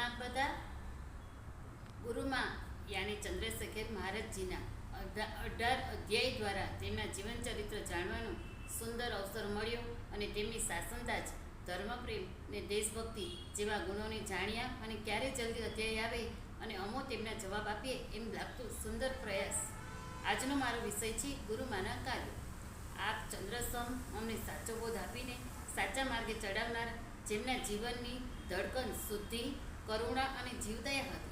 મજામાં આપ બધા? ગુરુમાં યાની ચંદ્રશેખર મહારાજજીના 18 અધ્યાય દ્વારા તેમના જીવન ચરિત્ર જાણવાનો સુંદર અવસર મળ્યો અને તેમની શાસનદાજ, ધર્મપ્રેમ ને દેશભક્તિ જેવા ગુણોને જાણ્યા અને ક્યારે જલ્દી અધ્યાય આવે અને અમો તેમના જવાબ આપીએ એમ લાગતું સુંદર પ્રયાસ. આજનો મારો વિષય છે ગુરુમાના કાર્યો. આપ ચંદ્રસમ અમને સાચો બોધ આપીને સાચા માર્ગે ચડાવનાર, જેમના જીવનની ધડકન શુદ્ધિ, કરુણા અને જીવદયા હતી.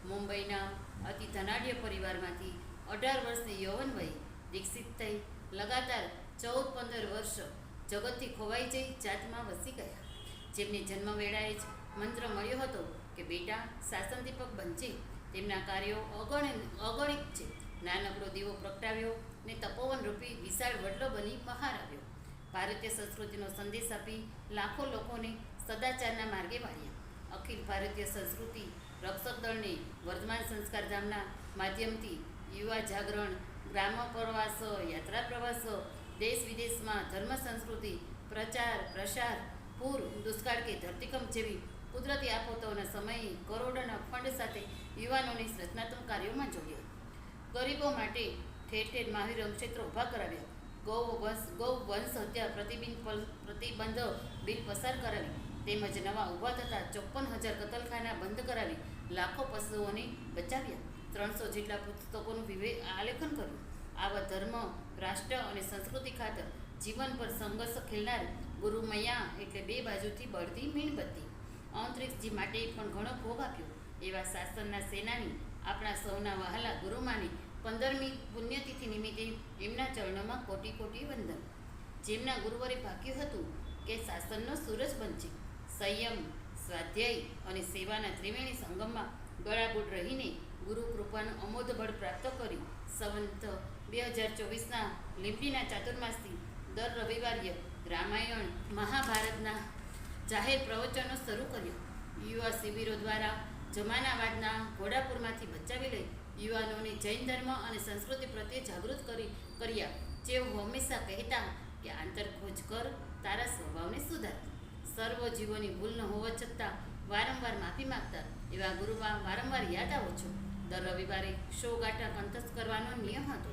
મુંબઈના અતિ ધનાઢ્ય પરિવારમાંથી 18 વર્ષની યૌવન વયે દીક્ષિત થઈ લગાતાર 14-15 વર્ષ જગતથી ખોવાઈ જઈ જાતમાં વસી ગયા. જેમને જન્મ વેળાએ જ મંત્ર મળ્યો હતો કે બેટા શાસન દીપક બનજે. તેમના કાર્યો અગણિત છે. નાનકડો દીવો પ્રગટાવ્યો ને તપોવન રૂપી વિશાળ વડલો બની બહાર આવ્યો. ભારતીય સંસ્કૃતિનો સંદેશ આપી લાખો લોકોને સદાચારના માર્ગે વાળ્યા. અખિલ ભારતીય સંસ્કૃતિ રક્ષક દળને વર્તમાન સંસ્કાર ધામના માધ્યમથી યુવા જાગરણ, ગ્રામ પ્રવાસ, યાત્રા પ્રવાસ, દેશ વિદેશમાં ધર્મ સંસ્કૃતિ પ્રચાર પ્રસાર, પૂર, દુષ્કાળ કે ધરતીકંપ જેવી કુદરતી આફતોના સમયે કરોડોના ફંડ સાથે યુવાનોને રચનાત્મક કાર્યોમાં જોડ્યા. ગરીબો માટે ઠેર ઠેર મહાવીર ક્ષેત્રો ઊભા કરાવ્યા. ગૌ વંશ હત્યા પ્રતિબંધ બિલ પસાર કરાવી તેમજ નવા ઊભા થતા 54,000 કતલખાના બંધ કરાવી લાખો પશુઓને બચાવ્યા. 300 જેટલા પુસ્તકોનું આલેખન કર્યું. આવા ધર્મ, રાષ્ટ્ર અને સંસ્કૃતિ ખાતર જીવન પર સંઘર્ષ ખેલનાર ગુરુમૈયા એટલે બે બાજુથી બળતી મીણબત્તી. અંતરિક્ષજી માટે પણ ઘણો ભોગ આપ્યો. એવા શાસનના સેનાની આપણા સૌના વહાલા ગુરુમાની 15મી પુણ્યતિથિ નિમિત્તે એમના ચરણોમાં કોટી કોટી વંદન. જેમના ગુરુવરે ભાગ્યું હતું કે શાસનનો સૂરજ બનશે. સંયમ, સ્વાધ્યાય અને સેવાના ત્રિવેણી સંગમમાં ગળાગૂટ રહીને ગુરુ કૃપાનું અમોધ બળ પ્રાપ્ત કરી સંવંત 2024ના લીંબડીના ચાતુર્માસથી દર રવિવારે રામાયણ, મહાભારતના જાહેર પ્રવચનો શરૂ કર્યો. યુવા શિબિરો દ્વારા જમાનાવાદના ઘોડાપુરમાંથી બચાવી લઈ યુવાનોને જૈન ધર્મ અને સંસ્કૃતિ પ્રત્યે જાગૃત કર્યા. જેઓ હંમેશા કહેતા કે આંતરખોજ કર, તારા સ્વભાવને સુધાર. સર્વ જીવોની ભૂલ ન હોવા છતાં વારંવાર માફી માગતા એવા ગુરુમાં વારંવાર યાદ આવો છો. દર રવિવારે 100 ગાંઠા કંઠસ્થ કરવાનો નિયમ હતો.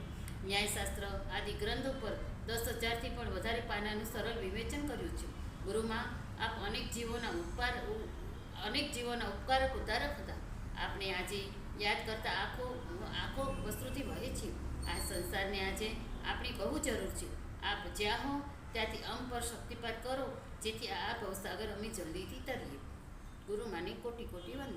ન્યાયશાસ્ત્ર આદિ ગ્રંથ ઉપર 10,000થી પણ વધારે પાનાનું સરળ વિવેચન કર્યું છે. ગુરુમાં આપ અનેક જીવોના ઉપકારક ઉદ્ધારક હતા. આપણે આજે યાદ કરતા આંખો વસ્તુથી વહે છે. આ સંસારને આજે આપણી બહુ જરૂર છે. આપ જ્યાં હો ત્યાંથી અમ પર શક્તિપાત કરો, જેથી આ ભવસાગર અમે જલ્દીથી તરીએ. ગુરુમાને કોટી કોટી વંદન.